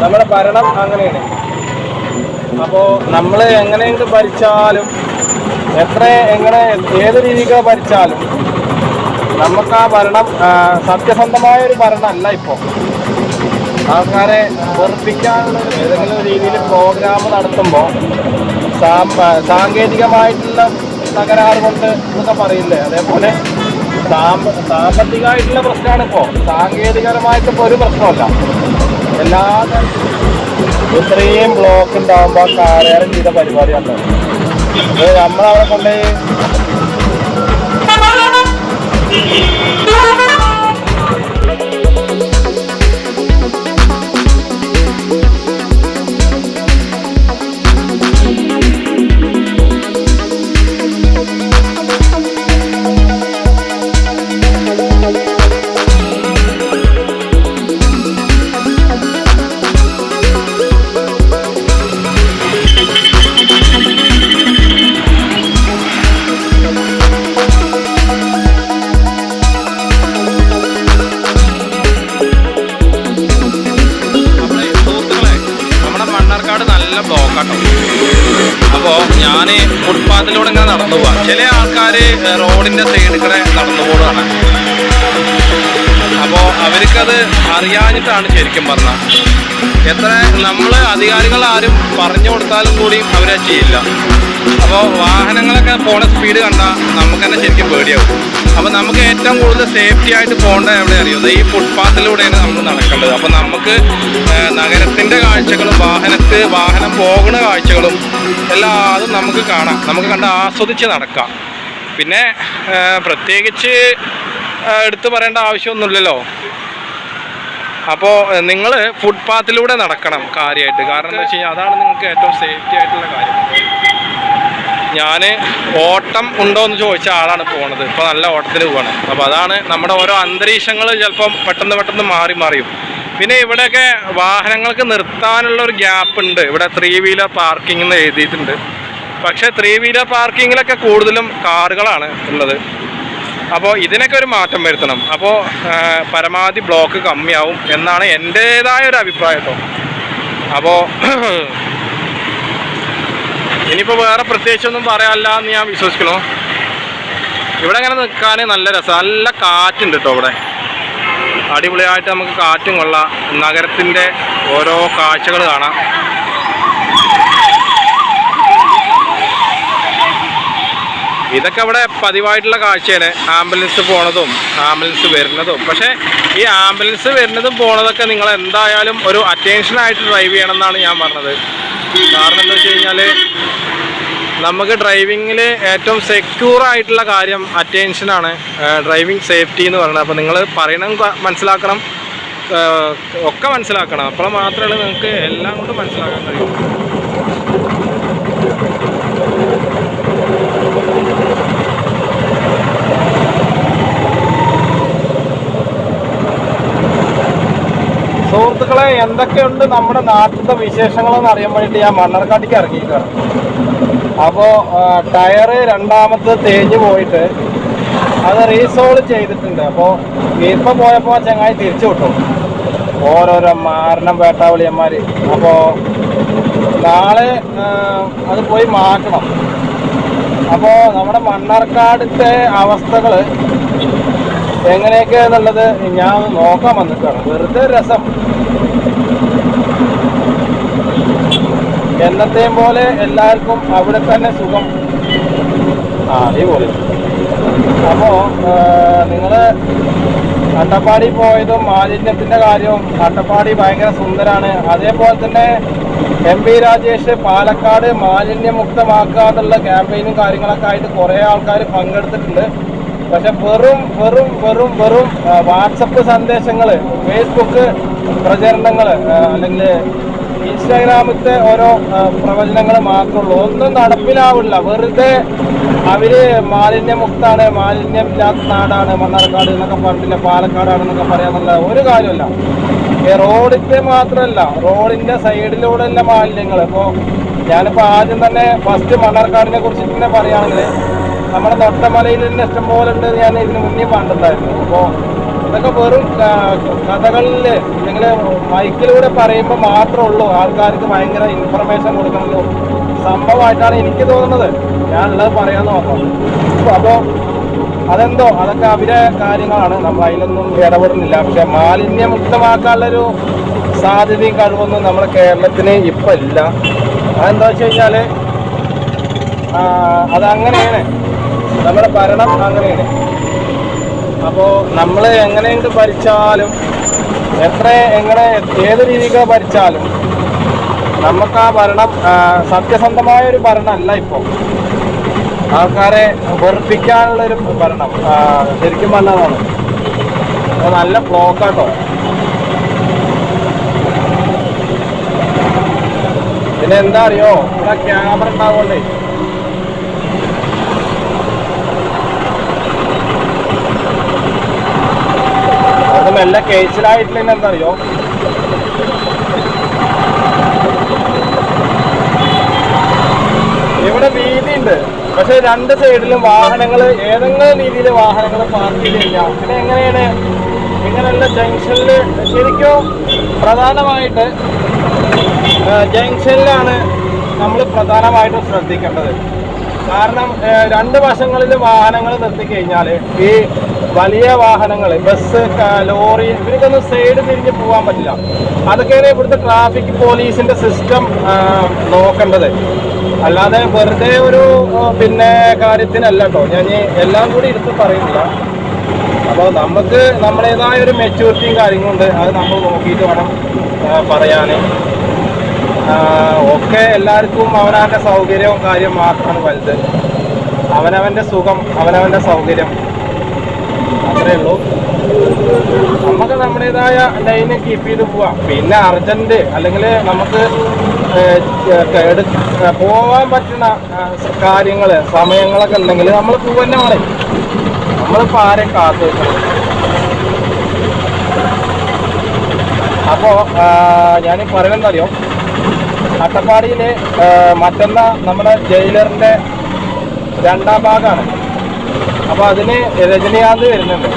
നമ്മുടെ ഭരണം അങ്ങനെയാണ്. അപ്പോൾ നമ്മൾ എങ്ങനെയെങ്കിലും ഭരിച്ചാലും എങ്ങനെ ഏത് രീതിക്ക് ഭരിച്ചാലും നമുക്ക് ആ ഭരണം സത്യസന്ധമായ ഒരു ഭരണമല്ല. ഇപ്പോൾ ആൾക്കാരെ വെറുപ്പിക്കാനുള്ള ഏതെങ്കിലും രീതിയിൽ പ്രോഗ്രാം നടത്തുമ്പോൾ സാങ്കേതികമായിട്ടുള്ള തകരാറ് കൊണ്ട് എന്നൊക്കെ പറയില്ലേ, അതേപോലെ സാമ്പത്തികമായിട്ടുള്ള പ്രശ്നമാണ്. ഇപ്പോൾ സാങ്കേതികപരമായിട്ടിപ്പോൾ ഒരു പ്രശ്നമല്ല. എല്ലാ ഇത്രയും ബ്ലോക്ക് ഉണ്ടാകുമ്പോൾ കാര്യം ചെയ്ത പരിപാടിയാണ്. അത് നമ്മളവിടെ കൊണ്ടുപോയി അപ്പോൾ ഞാൻ ഫുട്പാത്തിലൂടെ ഇങ്ങനെ നടന്നു പോവാം. ചില ആൾക്കാർ റോഡിൻ്റെ സൈഡിൽ കൂടെ നടന്നു പോവുകയാണ്. അപ്പോൾ അവർക്കത് അറിയാഞ്ഞിട്ടാണ് ശരിക്കും പറഞ്ഞാൽ. എത്ര നമ്മൾ അധികാരികൾ ആരും പറഞ്ഞു കൊടുത്താലും കൂടി അവരത് ചെയ്യില്ല. അപ്പോൾ വാഹനങ്ങളൊക്കെ പോണ സ്പീഡ് കണ്ടാൽ നമുക്ക് തന്നെ ശരിക്കും പേടിയാവും. അപ്പോൾ നമുക്ക് ഏറ്റവും കൂടുതൽ സേഫ്റ്റി ആയിട്ട് പോകേണ്ടത് എവിടെ അറിയുന്നത് ഈ ഫുട്പാത്തിലൂടെയാണ് നമ്മൾ നടക്കേണ്ടത്. അപ്പോൾ നമുക്ക് നഗരത്തിൻ്റെ കാഴ്ചകളും വാഹനം പോകുന്ന കാഴ്ചകളും എല്ലാതും നമുക്ക് കാണാം, നമുക്ക് കണ്ട് ആസ്വദിച്ച് നടക്കാം. പിന്നെ പ്രത്യേകിച്ച് എടുത്തു പറയേണ്ട ആവശ്യമൊന്നുമില്ലല്ലോ. അപ്പോൾ നിങ്ങൾ ഫുട്പാത്തിലൂടെ നടക്കണം കാര്യമായിട്ട്. കാരണം എന്താ വെച്ച് കഴിഞ്ഞാൽ അതാണ് നിങ്ങൾക്ക് ഏറ്റവും സേഫ്റ്റി ആയിട്ടുള്ള കാര്യം. ഞാൻ ഓട്ടം ഉണ്ടോ എന്ന് ചോദിച്ച ആളാണ് പോണത്. ഇപ്പോൾ നല്ല ഓട്ടത്തിൽ പോവാണ്. അപ്പോൾ അതാണ് നമ്മുടെ ഓരോ അന്തരീക്ഷങ്ങൾ ചിലപ്പം പെട്ടെന്ന് മാറിയും. പിന്നെ ഇവിടെയൊക്കെ വാഹനങ്ങൾക്ക് നിർത്താനുള്ള ഒരു ഗ്യാപ്പ് ഉണ്ട്. ഇവിടെ 3 വീലർ പാർക്കിംഗ് എന്ന് എഴുതിയിട്ടുണ്ട്. പക്ഷേ 3 വീലർ പാർക്കിങ്ങിലൊക്കെ കൂടുതലും കാറുകളാണ് ഉള്ളത്. അപ്പോൾ ഇതിനൊക്കെ ഒരു മാറ്റം വരുത്തണം. അപ്പോൾ പരമാവധി ബ്ലോക്ക് കമ്മിയാവും എന്നാണ് എൻ്റേതായ ഒരു അഭിപ്രായം കേട്ടോ. അപ്പോൾ ഇനിയിപ്പോൾ വേറെ പ്രത്യേകിച്ചൊന്നും പറയാനില്ല എന്ന് ഞാൻ വിശ്വസിക്കണു. ഇവിടെ ഇങ്ങനെ നിൽക്കാൻ നല്ല രസം, നല്ല കാറ്റുണ്ട് കേട്ടോ. ഇവിടെ അടിപൊളിയായിട്ട് നമുക്ക് കാറ്റും കൊള്ളാം, നഗരത്തിൻ്റെ ഓരോ കാഴ്ചകൾ കാണാം. ഇതൊക്കെ ഇവിടെ പതിവായിട്ടുള്ള കാഴ്ചയാണ്, ആംബുലൻസ് പോണതും ആംബുലൻസ് വരുന്നതും. പക്ഷേ ഈ ആംബുലൻസ് വരുന്നതും പോണതൊക്കെ നിങ്ങൾ എന്തായാലും ഒരു അറ്റൻഷനായിട്ട് ഡ്രൈവ് ചെയ്യണം എന്നാണ് ഞാൻ പറഞ്ഞത്. കാരണം എന്താ വെച്ച് കഴിഞ്ഞാൽ നമുക്ക് ഡ്രൈവിങ്ങിൽ ഏറ്റവും സെക്യൂറായിട്ടുള്ള കാര്യം അറ്റൻഷനാണ്, ഡ്രൈവിംഗ് സേഫ്റ്റി എന്ന് പറയുന്നത്. അപ്പോൾ നിങ്ങൾ പറയണം, മനസ്സിലാക്കണം, ഒക്കെ മനസ്സിലാക്കണം. അപ്പോൾ മാത്രമേ നിങ്ങൾക്ക് എല്ലാം കൊണ്ട് മനസ്സിലാക്കാൻ കഴിയൂ. സുഹൃത്തുക്കളെ, എന്തൊക്കെയുണ്ട് നമ്മുടെ നാട്ടിലത്തെ വിശേഷങ്ങളെന്ന് അറിയാൻ വേണ്ടിയിട്ട് ഞാൻ മണ്ണാർക്കാട്ടേക്ക് ഇറങ്ങിയിരിക്കുകയാണ്. അപ്പോൾ ടയറ് രണ്ടാമത്തെ തേഞ്ഞ് പോയിട്ട് അത് റീസോൾവ് ചെയ്തിട്ടുണ്ട്. അപ്പോൾ ഇപ്പം പോയപ്പോൾ ചങ്ങായി തിരിച്ചു വിട്ടു, ഓരോരോ മാരണം വേട്ടാവളിയന്മാർ. അപ്പോൾ നാളെ അത് പോയി മാറ്റണം. അപ്പോൾ നമ്മുടെ മണ്ണാർക്കാടത്തെ അവസ്ഥകൾ എങ്ങനെയൊക്കെയാണെന്നുള്ളത് ഞാൻ നോക്കാൻ വന്നിട്ടാണ്. വെറുതെ രസം, എന്നത്തെയും പോലെ എല്ലാവർക്കും അവിടെ തന്നെ സുഖം. അടിപൊളി. അപ്പോൾ നിങ്ങൾ അട്ടപ്പാടി പോയതും മാലിന്യത്തിൻ്റെ കാര്യവും, അട്ടപ്പാടി ഭയങ്കര സുന്ദരമാണ്. അതേപോലെ തന്നെ MP രാജേഷ് പാലക്കാട് മാലിന്യമുക്തമാക്കുക എന്നുള്ള ക്യാമ്പയിനും കാര്യങ്ങളൊക്കെ ആയിട്ട് കുറേ ആൾക്കാർ പങ്കെടുത്തിട്ടുണ്ട്. പക്ഷെ വെറും വാട്സപ്പ് സന്ദേശങ്ങൾ, ഫേസ്ബുക്ക് പ്രചരണങ്ങൾ, അല്ലെങ്കിൽ ഇൻസ്റ്റാഗ്രാമിലത്തെ ഓരോ പ്രവചനങ്ങൾ മാത്രമേ ഉള്ളൂ. ഒന്നും നടപ്പിലാവില്ല. വെറുതെ അവർ മാലിന്യമുക്താണ്, മാലിന്യമില്ലാത്ത നാടാണ് മണ്ണാർക്കാട് എന്നൊക്കെ പറഞ്ഞില്ല, പാലക്കാടാണെന്നൊക്കെ പറയാന്നുള്ള ഒരു കാര്യമല്ല. റോഡിൻ്റെ മാത്രമല്ല, റോഡിൻ്റെ സൈഡിലൂടെയുള്ള മാലിന്യങ്ങൾ. ഇപ്പോൾ ഞാനിപ്പോൾ ആദ്യം തന്നെ ഫസ്റ്റ് മണ്ണാർക്കാടിനെ കുറിച്ചിട്ട് തന്നെ പറയുകയാണെങ്കിൽ നമ്മുടെ തൊട്ടമലയിൽ തന്നെ ഇഷ്ടംപോലെ ഉണ്ട്. ഞാൻ ഇതിന് മുന്നേ കണ്ടിട്ടുണ്ടായിരുന്നു. അപ്പോൾ ഇതൊക്കെ വെറും കഥകളിൽ അല്ലെങ്കിൽ മൈക്കിലൂടെ പറയുമ്പോൾ മാത്രമേ ഉള്ളൂ ആൾക്കാർക്ക് ഭയങ്കര ഇൻഫർമേഷൻ കൊടുക്കണമല്ലോ സംഭവമായിട്ടാണ് എനിക്ക് തോന്നുന്നത്. ഞാനുള്ളത് പറയാമെന്ന് പറഞ്ഞത്. അപ്പോൾ അതെന്തോ അതൊക്കെ അവരെ കാര്യങ്ങളാണ്, നമ്മൾ അതിലൊന്നും ഇടപെടുന്നില്ല. പക്ഷെ മാലിന്യമുക്തമാക്കാനുള്ളൊരു സാധ്യതയും കഴിവൊന്നും നമ്മുടെ കേരളത്തിന് ഇപ്പം ഇല്ല. അതെന്താ വെച്ച് കഴിഞ്ഞാൽ അതങ്ങനെയാണ്, നമ്മുടെ ഭരണം അങ്ങനെയാണ്. അപ്പോൾ നമ്മൾ എങ്ങനെയെങ്കിലും ഭരിച്ചാലും എങ്ങനെ ഏത് രീതിക്ക് ഭരിച്ചാലും നമുക്ക് ആ ഭരണം സത്യസന്ധമായ ഒരു ഭരണമല്ല. ഇപ്പോൾ ആൾക്കാരെ വെറുപ്പിക്കാനുള്ളൊരു ഭരണം ശരിക്കും നല്ലതാണ്. നല്ല ബ്ലോക്കാട്ടോ. പിന്നെ എന്താ അറിയോ, ഇവിടെ ക്യാമറ ഉണ്ടാവുകൊണ്ടേ അത് മെല്ലെ കേസിലായിട്ടില്ല. എന്താ അറിയോ, ഇവിടെ വീതിയുണ്ട്, പക്ഷെ രണ്ട് സൈഡിലും വാഹനങ്ങൾ ഏതെങ്കിലും രീതിയിൽ വാഹനങ്ങൾ പാർക്ക് ചെയ്ത് കഴിഞ്ഞാൽ പിന്നെ എങ്ങനെയാണ് ഇങ്ങനെയുള്ള ജംഗ്ഷനിൽ ശരിക്കും പ്രധാനമായിട്ട് ജംഗ്ഷനിലാണ് നമ്മൾ പ്രധാനമായിട്ടും ശ്രദ്ധിക്കേണ്ടത്. കാരണം രണ്ട് വശങ്ങളിൽ വാഹനങ്ങൾ നിർത്തിക്കഴിഞ്ഞാൽ ഈ വലിയ വാഹനങ്ങൾ, ബസ്, ലോറി, ഇവർക്കൊന്നും സൈഡ് തിരിഞ്ഞ് പോകാൻ പറ്റില്ല. അതൊക്കെയാണ് ഇവിടുത്തെ ട്രാഫിക് പോലീസിൻ്റെ സിസ്റ്റം നോക്കേണ്ടത്. അല്ലാതെ വെറുതെ ഒരു പിന്നെ കാര്യത്തിനല്ല കേട്ടോ. ഞാൻ എല്ലാം കൂടി എടുത്ത് പറയുന്നില്ല. അപ്പോൾ നമുക്ക് നമ്മുടേതായ ഒരു മെച്യൂരിറ്റിയും കാര്യങ്ങളുണ്ട്. അത് നമ്മൾ നോക്കിയിട്ട് വേണം പറയാൻ. ഒക്കെ എല്ലാവർക്കും അവനവൻ്റെ സൗകര്യവും കാര്യം മാത്രമാണ് വലുത്. അവനവൻ്റെ സുഖം, അവനവൻ്റെ സൗകര്യം, അത്രയേ ഉള്ളൂ. നമുക്ക് നമ്മുടേതായ ലൈന് കീപ്പ് ചെയ്ത് പോവാം. പിന്നെ അർജൻറ്റ് അല്ലെങ്കിൽ നമുക്ക് പോകാൻ പറ്റുന്ന കാര്യങ്ങൾ, സമയങ്ങളൊക്കെ ഉണ്ടെങ്കിൽ നമ്മൾ പോവന്നെ വേണം. നമ്മളിപ്പോൾ ആരെയും കാത്തു വെക്കണം. അപ്പോൾ ഞാൻ പറയുന്നത് അറിയോ, അട്ടപ്പാടിയിൽ മറ്റന്ന നമ്മുടെ ജയിലറിൻ്റെ 2ാം ഭാഗമാണ്. അപ്പോൾ അതിന് രജനികാന്ത് വരുന്നുണ്ട്.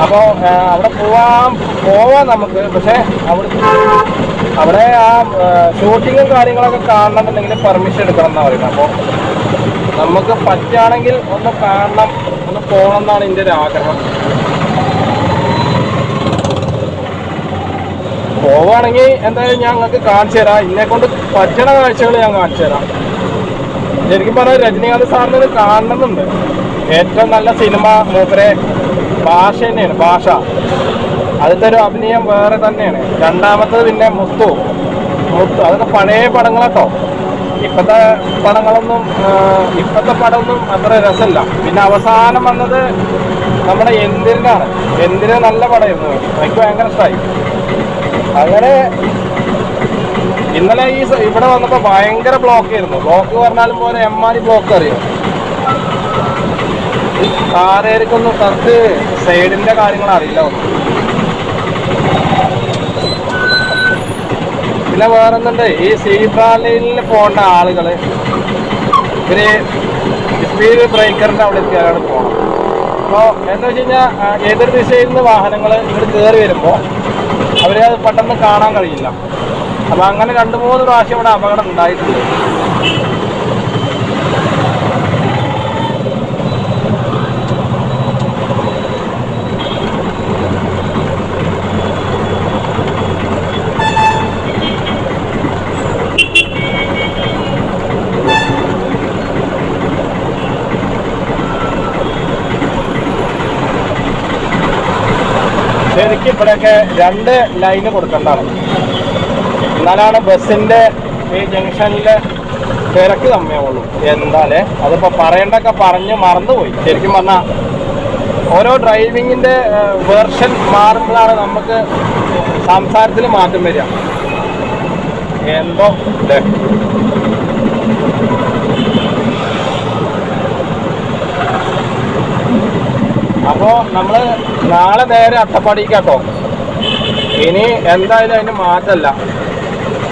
അപ്പോൾ അവിടെ പോവാം നമുക്ക്. പക്ഷേ അവിടെ ആ ഷൂട്ടിങ്ങും കാര്യങ്ങളൊക്കെ കാണണമെന്നുണ്ടെങ്കിൽ പെർമിഷൻ എടുക്കണം എന്നാണ് പറയുന്നത്. അപ്പോൾ നമുക്ക് പറ്റുകയാണെങ്കിൽ ഒന്ന് കാണണം, ഒന്ന് പോകണം എന്നാണ് എൻ്റെ ഒരു ആഗ്രഹം. പോവുകയാണെങ്കിൽ എന്തായാലും ഞാൻ നിങ്ങൾക്ക് കാണിച്ചു തരാം. എന്നെക്കൊണ്ട് പറ്റണ കാഴ്ചകൾ ഞാൻ കാണിച്ചു തരാം. ശരിക്കും പറഞ്ഞാൽ രജനീകാന്ത് സാറിന് കാണണമെന്നുണ്ട്. ഏറ്റവും നല്ല സിനിമ മൂപ്പരെ ഭാഷ തന്നെയാണ്. ഭാഷ അതിൻ്റെ ഒരു അഭിനയം വേറെ തന്നെയാണ്. രണ്ടാമത്തത് പിന്നെ മുത്തു അതൊക്കെ പഴയ പടങ്ങളാട്ടോ. ഇപ്പോഴത്തെ പടമൊന്നും അത്ര രസമില്ല. പിന്നെ അവസാനം വന്നത് നമ്മുടെ എന്തിനാണ്. എന്തിന് നല്ല പടമായിരുന്നു, എനിക്ക് ഭയങ്കര ഇഷ്ടമായി. അങ്ങനെ ഇന്നലെ ഇവിടെ വന്നപ്പോൾ ഭയങ്കര ബ്ലോക്ക് ആയിരുന്നു. ബ്ലോക്ക് പറഞ്ഞാലും പോലെ എമ്മാരി ബ്ലോക്ക് അറിയോ. കാറേരിക്കൊന്നും കറക്റ്റ് സൈഡിൻ്റെ കാര്യങ്ങൾ അറിയില്ല. പിന്നെ വേറെന്തുണ്ട്, ഈ സീബ്ര ലൈനിൽ പോകേണ്ട ആളുകൾ ഇവര് സ്പീഡ് ബ്രേക്കറിൻ്റെ അവിടെ എത്തിയാലാണ് പോകണം. അപ്പോൾ എന്താ വെച്ച് കഴിഞ്ഞാൽ എതിർ ദിശയിൽ നിന്ന് വാഹനങ്ങൾ ഇങ്ങോട്ട് കയറി വരുമ്പോൾ അവരത് പെട്ടെന്ന് കാണാൻ കഴിയില്ല. അപ്പോൾ അങ്ങനെ 2-3 പ്രാവശ്യം ഇവിടെ അപകടം ഉണ്ടായിട്ടുണ്ട്. ശരിക്കും ഇവിടെയൊക്കെ 2 ലൈന് കൊടുക്കേണ്ടതാണ്. എന്നാലാണ് ബസ്സിൻ്റെ ഈ ജംഗ്ഷനിലെ തിരക്ക് കമ്മിയാവുള്ളൂ. എന്താലേ അതിപ്പോൾ പറയേണ്ടൊക്കെ പറഞ്ഞ് മറന്നുപോയി. ശരിക്കും പറഞ്ഞാൽ ഓരോ ഡ്രൈവിങ്ങിൻ്റെ വേർഷൻ മാറുമ്പോഴാണ് നമുക്ക് സംസാരത്തിൽ മാറ്റം വരിക. എന്തോ അല്ലേ. അപ്പോൾ നമ്മൾ നാളെ നേരെ അട്ടപ്പാടിക്കാട്ടോ. ഇനി എന്തായാലും അതിന് മാറ്റമല്ല.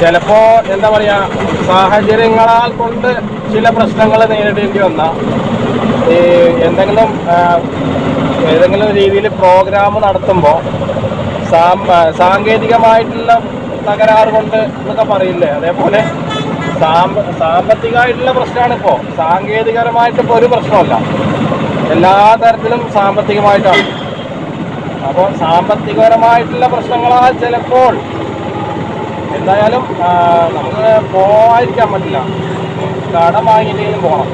ചിലപ്പോൾ എന്താ പറയുക, സാഹചര്യങ്ങളാൽ കൊണ്ട് ചില പ്രശ്നങ്ങൾ നേരിടേണ്ടി വന്നാൽ എന്തെങ്കിലും ഏതെങ്കിലും രീതിയിൽ പ്രോഗ്രാം നടത്തുമ്പോൾ സാങ്കേതികമായിട്ടുള്ള തകരാറ് കൊണ്ട് എന്നൊക്കെ പറയില്ലേ, അതേപോലെ സാമ്പത്തികമായിട്ടുള്ള പ്രശ്നമാണ് ഇപ്പോൾ. സാങ്കേതികപരമായിട്ട് ഇപ്പോൾ ഒരു പ്രശ്നമല്ല, എല്ലാ തരത്തിലും സാമ്പത്തികമായിട്ടാണ്. അപ്പോൾ സാമ്പത്തികപരമായിട്ടുള്ള പ്രശ്നങ്ങളാൽ ചിലപ്പോൾ എന്തായാലും നമുക്ക് പോകാതിരിക്കാൻ പറ്റില്ല, കടം വാങ്ങിയിട്ടെങ്കിലും പോകണം.